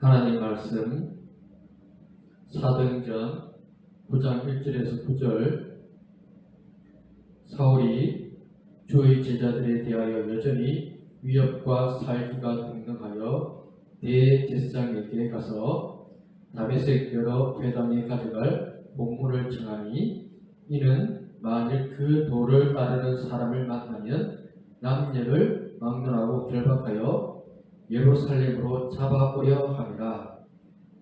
하나님 말씀 사도행전 9장 1절에서 9절. 사울이 주의 제자들에 대하여 여전히 위협과 살기가 등등하여 대제사장에게 가서 다메섹 여러 회당에 가져갈 공문을 청하니, 이는 만일 그 도를 따르는 사람을 만나면 남녀를 막론하고 결박하여 예루살렘으로 잡아오려 함이라.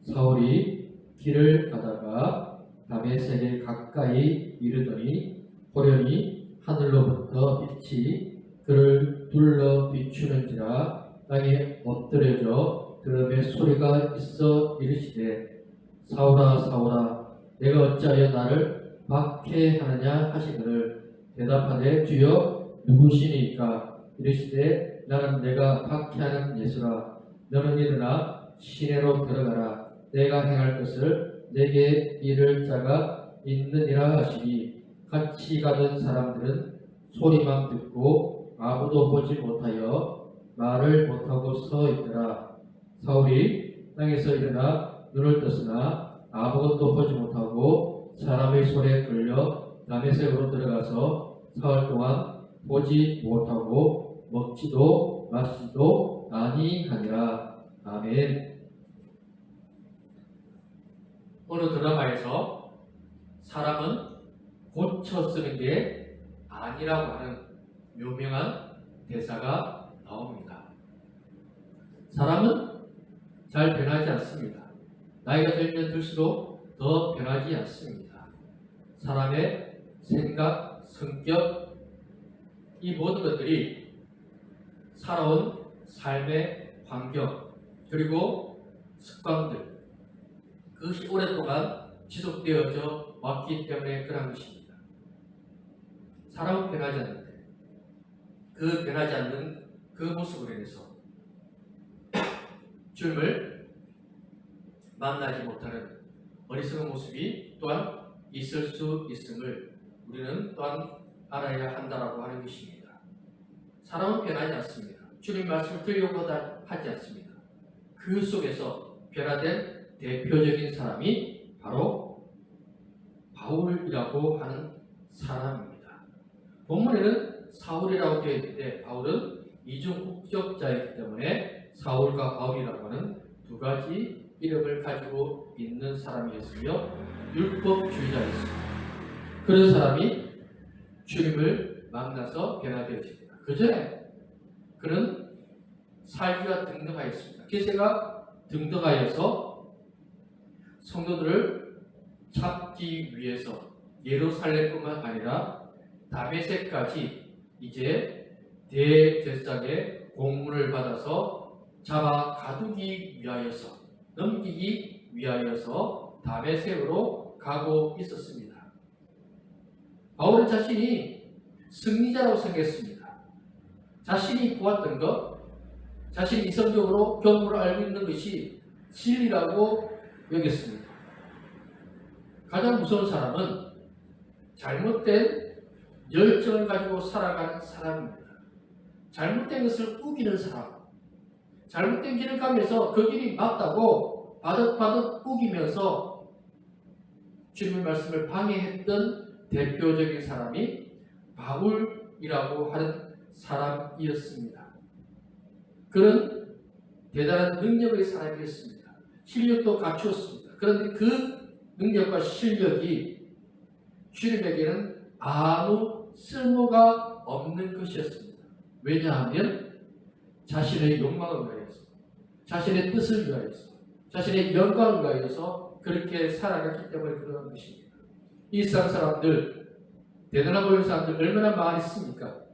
사울이 길을 가다가 다메섹에 가까이 이르더니 호련히 하늘로부터 빛이 그를 둘러 비추는지라. 땅에 엎드려져 들음의 소리가 있어 이르시되, 사울아 사울아, 내가 어찌하여 나를 박해하느냐 하시거늘. 대답하되, 주여 누구시니까? 이르시되, 나는 내가 박해하는 예수라. 너는 일어나 시내로 들어가라. 내가 행할 것을 내게 이를 자가 있느니라 하시니, 같이 가던 사람들은 소리만 듣고 아무도 보지 못하여 말을 못하고 서 있더라. 사울이 땅에서 일어나 눈을 떴으나 아무것도 보지 못하고 사람의 손에 끌려 다메섹으로 들어가서 사흘 동안 보지 못하고 먹지도 마시지도 아니하니라. 아멘. 오늘 드라마에서 사람은 고쳐 쓰는 게 아니라고 하는 유명한 대사가 나옵니다. 사람은 잘 변하지 않습니다. 나이가 들면 들수록 더 변하지 않습니다. 사람의 생각, 성격, 이 모든 것들이 살아온 삶의 환경, 그리고 습관들, 그것이 오랫동안 지속되어져 왔기 때문에 그런 것입니다. 사람은 변하지 않는데 그 변하지 않는 그 모습으로 인해서 주님을 만나지 못하는 어리석은 모습이 또한 있을 수 있음을 우리는 또한 알아야 한다라고 하는 것입니다. 사람은 변하지 않습니다. 주님 말씀을 들으려고 하지 않습니다. 그 속에서 변화된 대표적인 사람이 바로 바울이라고 하는 사람입니다. 본문에는 사울이라고 되어 있는데, 바울은 이중 국적자이기 때문에 사울과 바울이라고 하는 두 가지 이름을 가지고 있는 사람이었으며 율법주의자였습니다. 그런 사람이 주님을 만나서 변화되어집니다. 그 전에 그는 살기가 등등하였습니다. 기세가 등등하여서 성도들을 잡기 위해서 예루살렘뿐만 아니라 다메섹까지 이제 대제사장의 공문을 받아서 잡아 가두기 위하여서, 넘기기 위하여서 다메섹으로 가고 있었습니다. 바울은 자신이 승리자라고 생각했습니다. 자신이 보았던 것, 자신이 이성적으로 경험으로 알고 있는 것이 진리라고 여겼습니다. 가장 무서운 사람은 잘못된 열정을 가지고 살아가는 사람입니다. 잘못된 것을 우기는 사람, 잘못된 길을 가면서 그 길이 맞다고 바득바득 우기면서 주님의 말씀을 방해했던 대표적인 사람이 바울이라고 하는 사람이었습니다. 그는 대단한 능력의 사람이었습니다. 실력도 갖추었습니다. 그런데 그 능력과 실력이 주님에게는 아무 쓸모가 없는 것이었습니다. 왜냐하면 자신의 욕망을 위하여서, 자신의 뜻을 위하여서, 자신의 영광을 위하여서 그렇게 살아갔기 때문에 그러는 것입니다. 이 세상 사람들, 대단한 보이는 사람들 얼마나 많습니까?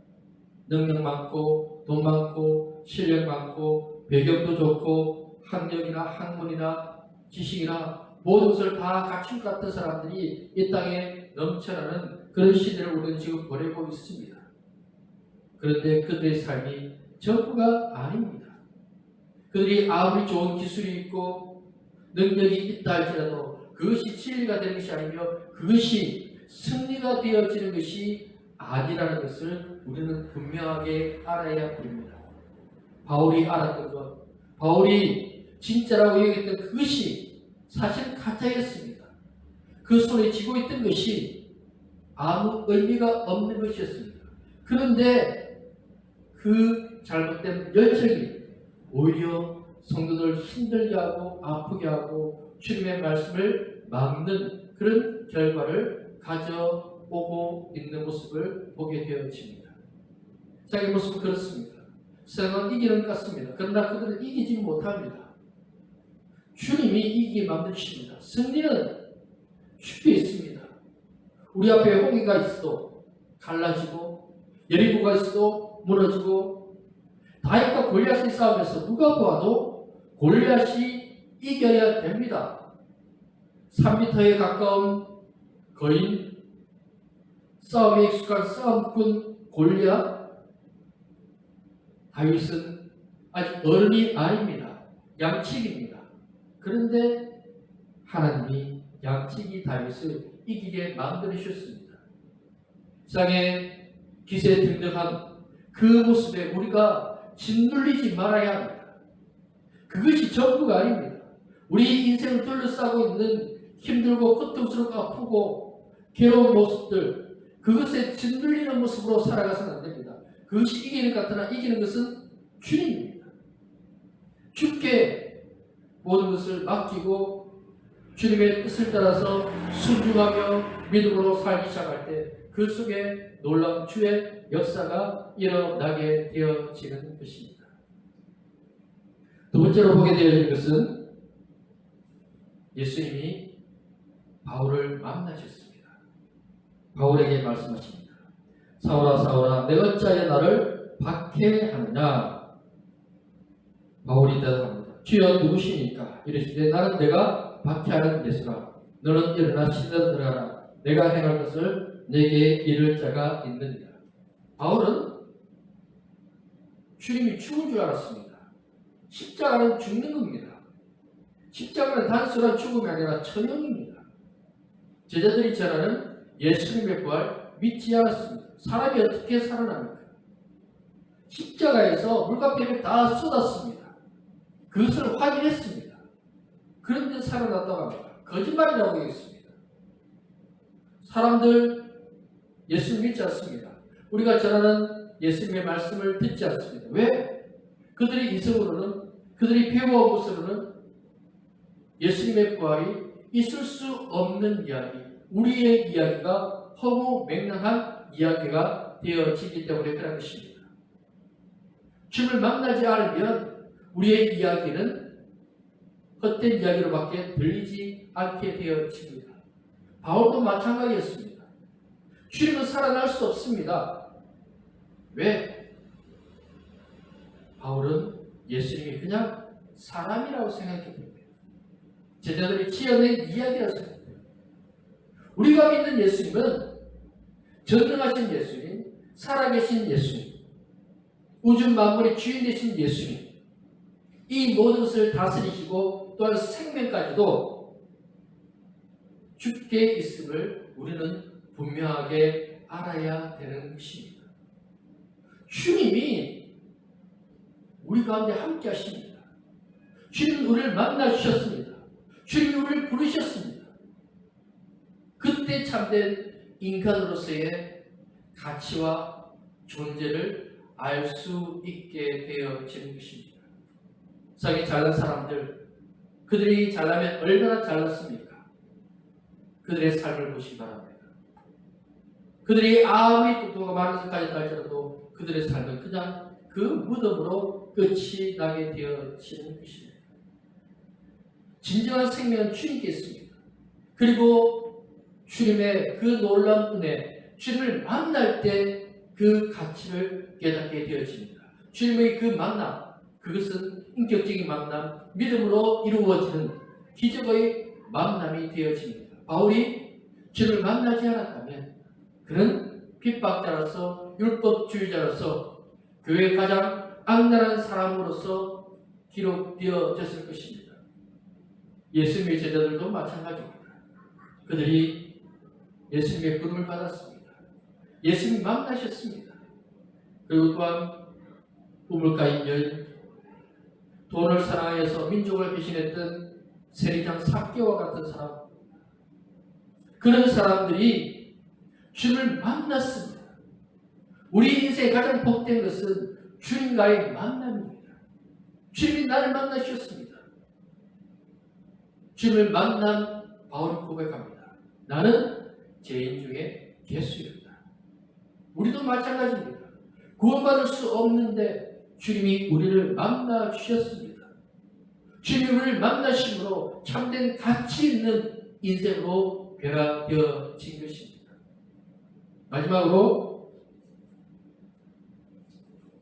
능력 많고 돈 많고 실력 많고 배경도 좋고 학력이나 학문이나 지식이나 모든 것을 다 갖춘 것 같은 사람들이 이 땅에 넘쳐나는 그런 시대를 우리는 지금 보내고 있습니다. 그런데 그들의 삶이 전부가 아닙니다. 그들이 아무리 좋은 기술이 있고 능력이 있다 할지라도 그것이 진리가 되는 것이 아니며 그것이 승리가 되어지는 것이 아니라는 것을 우리는 분명하게 알아야 됩니다. 바울이 알았던 것, 바울이 진짜라고 여겼던 그것이 사실 가짜였습니다. 그 손에 쥐고 있던 것이 아무 의미가 없는 것이었습니다. 그런데 그 잘못된 열정이 오히려 성도들 힘들게 하고 아프게 하고 주님의 말씀을 막는 그런 결과를 가져오고 있는 모습을 보게 되어집니다. 자기 모습은 그렇습니다. 세상은 이기는 것 같습니다. 그러나 그들은 이기지 못합니다. 주님이 이기게 만드십니다. 승리는 쉽게 있습니다. 우리 앞에 홍해가 있어도 갈라지고 여리고가 있어도 무너지고 다윗과 골리앗의 싸움에서 누가 보아도 골리앗이 이겨야 됩니다. 3m에 가까운 거인, 싸움에 익숙한 싸움꾼 골리앗, 다윗은 아직 어른이 아닙니다. 양치기입니다. 그런데 하나님이 양치기 다윗을 이기게 만드셨습니다. 세상에 기세등등한 그 모습에 우리가 짓눌리지 말아야 합니다. 그것이 전부가 아닙니다. 우리 인생을 둘러싸고 있는 힘들고 고통스럽고 아프고 괴로운 모습들, 그것에 짓눌리는 모습으로 살아가서는 안 됩니다. 그것이 이기는 것 같으나 이기는 것은 주님입니다. 주께 모든 것을 맡기고 주님의 뜻을 따라서 순종하며 믿음으로 살기 시작할 때 그 속에 놀라운 주의 역사가 일어나게 되어지는 것입니다. 두 번째로 보게 되어지는 것은 예수님이 바울을 만나셨습니다. 바울에게 말씀하십니다. 사울아 사울아 내가 어찌하여 나를 박해하느냐. 바울이 대답합니다. 주여 누구시니까? 이르시되 나는 내가 박해하는 예수라. 너는 일어나 시내로 들어가라. 내가 행할 것을 내게 이를 자가 있느니라. 바울은 주님이 죽은 줄 알았습니다. 십자가는 죽는 겁니다. 십자가는 단순한 죽음이 아니라 처형입니다. 제자들이 전하는 예수님의 부활 믿지 않았습니다. 사람이 어떻게 살아납니까? 십자가에서 물과 뱀을 다 쏟았습니다. 그것을 확인했습니다. 그런데 살아났다고 합니다. 거짓말이라고 했습니다. 사람들 예수 믿지 않습니다. 우리가 전하는 예수님의 말씀을 듣지 않습니다. 왜? 그들의 이성으로는, 그들이 배워온 것으로는 예수님의 부활이 있을 수 없는 이야기, 우리의 이야기가 허무맹랑한 이야기가 되어지기 때문에 그런 것입니다. 주님을 만나지 않으면 우리의 이야기는 헛된 이야기로밖에 들리지 않게 되어집니다. 바울도 마찬가지였습니다. 주님은 살아날 수 없습니다. 왜? 바울은 예수님이 그냥 사람이라고 생각했기 때문에 제자들이 지어낸 이야기라고 생각합니다. 우리가 믿는 예수님은 전능하신 예수님, 살아계신 예수님, 우주 만물의 주인 되신 예수님, 이 모든 것을 다스리시고 또한 생명까지도 주께 있음을 우리는 분명하게 알아야 되는 것입니다. 주님이 우리 가운데 함께 하십니다. 주님은 우리를 만나 주셨습니다. 주님이 우리를 부르셨습니다. 그때 참된 인간으로서의 가치와 존재를 알 수 있게 되어지는 것입니다. 세상에 잘난 사람들, 그들이 잘나면 얼마나 잘났습니까? 그들의 삶을 보시기 바랍니다. 그들이 아무리 똑똑하고 많은 것까지 할지라도 그들의 삶은 그냥 그 무덤으로 끝이 나게 되어지는 것입니다. 진정한 생명은 주님께 있습니다. 그리고 주님의 그 놀라운 은혜, 주님을 만날 때 그 가치를 깨닫게 되어집니다. 주님의 그 만남, 그것은 인격적인 만남, 믿음으로 이루어지는 기적의 만남이 되어집니다. 바울이 주님을 만나지 않았다면 그는 핍박자로서 율법주의자로서 교회의 가장 악랄한 사람으로서 기록되어졌을 것입니다. 예수님의 제자들도 마찬가지입니다. 그들이 예수님의 부름을 받았습니다. 예수님 만나셨습니다. 그리고 또한 우물가인 여인, 돈을 사랑하여서 민족을 배신했던 세리장 삭개와 같은 사람, 그런 사람들이 주님을 만났습니다. 우리 인생의 가장 복된 것은 주님과의 만남입니다. 주님이 나를 만나셨습니다. 주님을 만난 바울이 고백합니다. 나는 죄인 중에 개수였다. 우리도 마찬가지입니다. 구원받을 수 없는데 주님이 우리를 만나 주셨습니다. 주님이 우리를 만나심으로 참된 가치 있는 인생으로 변화되어진 것입니다. 마지막으로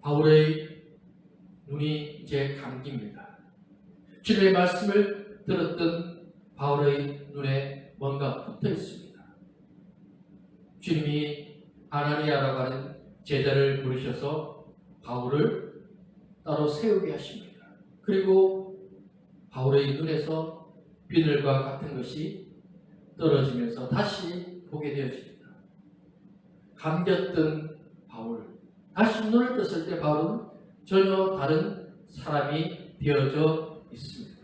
바울의 눈이 이제 감깁니다. 주님의 말씀을 들었던 바울의 눈에 뭔가 붙어 있습니다. 주님이 아나니아라고 하는 제자를 부르셔서 바울을 따로 세우게 하십니다. 그리고 바울의 눈에서 비늘과 같은 것이 떨어지면서 다시 보게 되어집니다. 감겼던 바울, 다시 눈을 떴을 때 바울은 전혀 다른 사람이 되어져 있습니다.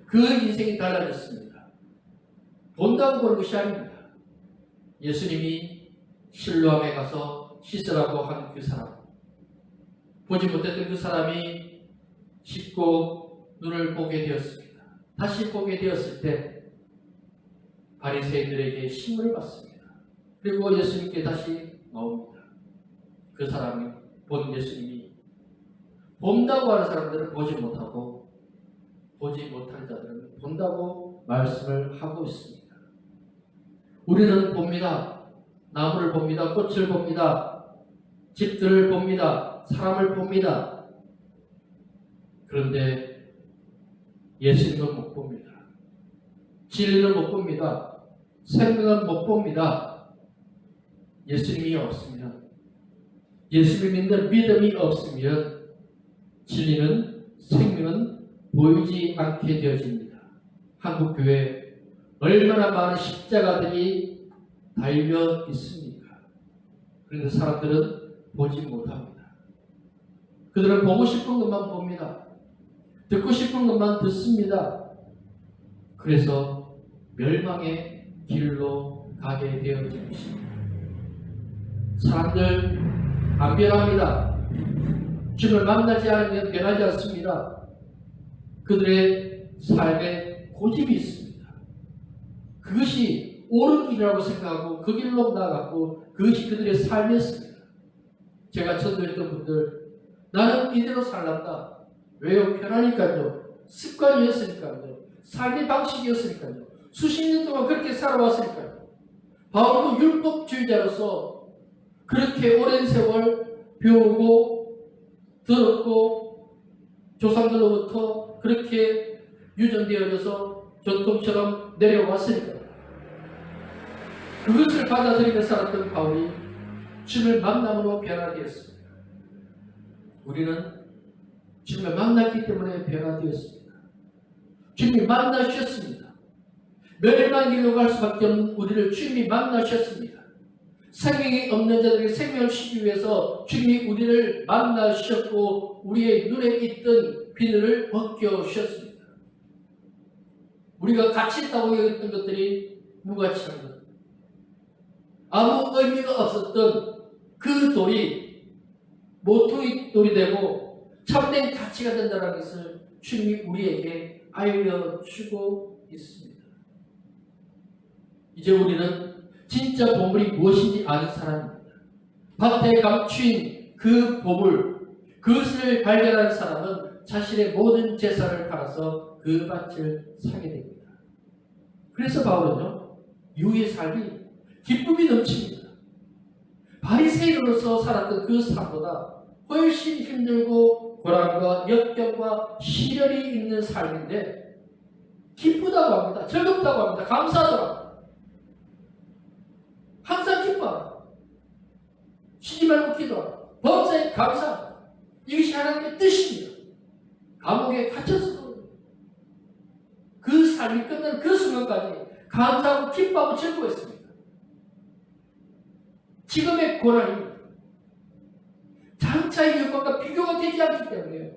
그 인생이 달라졌습니다. 본다고 보는 것이 아닙니다. 예수님이 실로암에 가서 씻으라고 한 그 사람, 보지 못했던 그 사람이 씻고 눈을 보게 되었습니다. 다시 보게 되었을 때 바리새인들에게 신문을 받습니다. 그리고 예수님께 다시 나옵니다. 그 사람이 본 예수님이, 본다고 하는 사람들은 보지 못하고 보지 못하는 자들은 본다고 말씀을 하고 있습니다. 우리는 봅니다. 나무를 봅니다. 꽃을 봅니다. 집들을 봅니다. 사람을 봅니다. 그런데 예수님은 못 봅니다. 진리는 못 봅니다. 생명은 못 봅니다. 예수님이 없으면, 예수님 믿는 믿음이 없으면 진리는, 생명은 보이지 않게 되어집니다. 한국교회 얼마나 많은 십자가들이 달려 있습니까? 그런데 사람들은 보지 못합니다. 그들은 보고 싶은 것만 봅니다. 듣고 싶은 것만 듣습니다. 그래서 멸망의 길로 가게 되어진 것입니다. 사람들 안 변합니다. 주님을 만나지 않으면 변하지 않습니다. 그들의 삶에 고집이 있습니다. 그것이 옳은 길이라고 생각하고 그 길로 나아갔고 그것이 그들의 삶이었습니다. 제가 전도했던 분들, 나는 이대로 살란다. 왜요? 편하니까요. 습관이었으니까요. 삶의 방식이었으니까요. 수십 년 동안 그렇게 살아왔으니까요. 바울도 율법주의자로서 그렇게 오랜 세월 배우고 들었고 조상들로부터 그렇게 유전되어져서 전통처럼 내려왔으니까요. 그것을 받아들이며 살았던 바울이 주님을 만남으로 변화되었습니다. 우리는 주님을 만났기 때문에 변화되었습니다. 주님이 만나셨습니다. 멸망의 길로 갈 수밖에 없는 우리를 주님이 만나셨습니다. 생명이 없는 자들에게 생명을 주기 위해서 주님이 우리를 만나셨고 우리의 눈에 있던 비늘을 벗겨주셨습니다. 우리가 가치 있다고 여겼던 것들이 무가치한 것, 아무 의미가 없었던 그 돌이 모퉁이 돌이 되고 참된 가치가 된다는 것을 주님이 우리에게 알려주고 있습니다. 이제 우리는 진짜 보물이 무엇인지 아는 사람입니다. 밭에 감추인 그 보물, 그것을 발견한 사람은 자신의 모든 재산을 팔아서 그 밭을 사게 됩니다. 그래서 바울은요, 유의 삶이 기쁨이 넘칩니다. 바리새인으로서 살았던 그 삶보다 훨씬 힘들고 고난과 역경과 시련이 있는 삶인데 기쁘다고 합니다. 즐겁다고 합니다. 감사하다고 합니다. 항상 기뻐합니다. 쉬지 말고 기도합니다. 범사에 감사합니다. 이것이 하나님의 뜻입니다. 감옥에 갇혔어도 그 삶이 끝난 그 순간까지 감사하고 기뻐하고 즐거워했습니다. 지금의 고난입니다. 장차의 여건과 비교가 되지 않기 때문에요.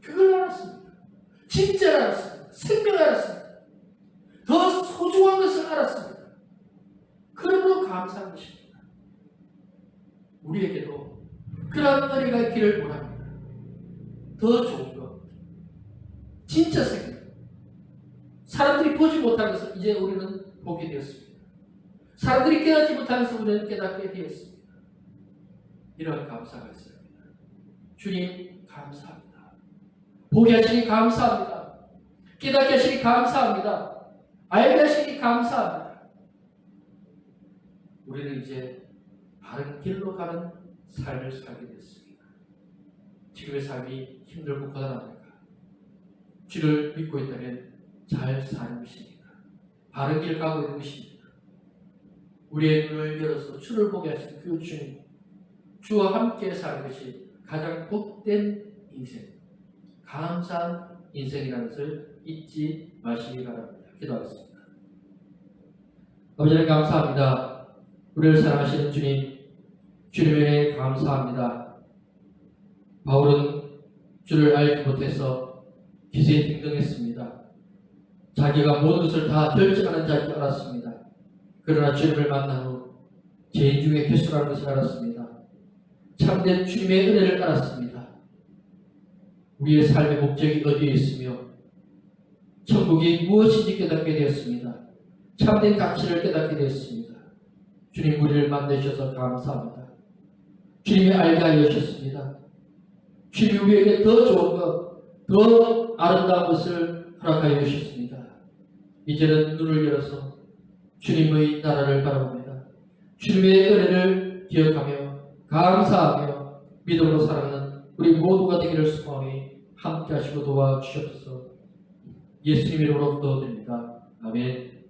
그걸 알았습니다. 진짜를 알았습니다. 생명을 알았습니다. 더 소중한 것을 알았습니다. 그러므로 감사한 것입니다. 우리에게도 그러한 은혜가 있기를 원합니다. 더 좋은 것, 진짜 생명. 사람들이 보지 못한 것을 이제 우리는 보게 되었습니다. 사람들이 깨닫지 못한 것을 우리는 깨닫게 되었습니다. 이런 감사가 있습니다. 주님 감사합니다. 보게 하시니 감사합니다. 깨닫게 하시니 감사합니다. 알게 하시니 감사합니다. 우리는 이제 바른 길로 가는 삶을 살게 됐습니다. 지금의 삶이 힘들고 고단합니까? 주를 믿고 있다면 잘 사는 것입니다. 바른 길 가고 있는 것입니다. 우리의 눈을 열어서 주를 보게 하신 그 주님, 주와 함께 사는 것이 가장 복된 인생, 감사한 인생이라는 것을 잊지 마시기 바랍니다. 기도하겠습니다. 아버지 하나님 감사합니다. 우리를 사랑하시는 주님, 주님에 감사합니다. 바울은 주를 알지 못해서 기세에 등등했습니다. 자기가 모든 것을 다 결정하는 자인 줄 알았습니다. 그러나 주님을 만난 후 죄인 중에 괴수라는 것을 알았습니다. 참된 주님의 은혜를 알았습니다. 우리의 삶의 목적이 어디에 있으며 천국이 무엇인지 깨닫게 되었습니다. 참된 가치를 깨닫게 되었습니다. 주님 우리를 만나주셔서 감사합니다. 주님이 알게 하여 주셨습니다. 주님이 우리에게 더 좋은 것, 더 아름다운 것을 허락하여 주셨습니다. 이제는 눈을 열어서 주님의 나라를 바라봅니다. 주님의 은혜를 기억하며 감사하며 믿음으로 살아가는 우리 모두가 되기를 소망하니 함께 하시고 도와주시옵소서. 예수님 이름으로 기도드립니다. 아멘.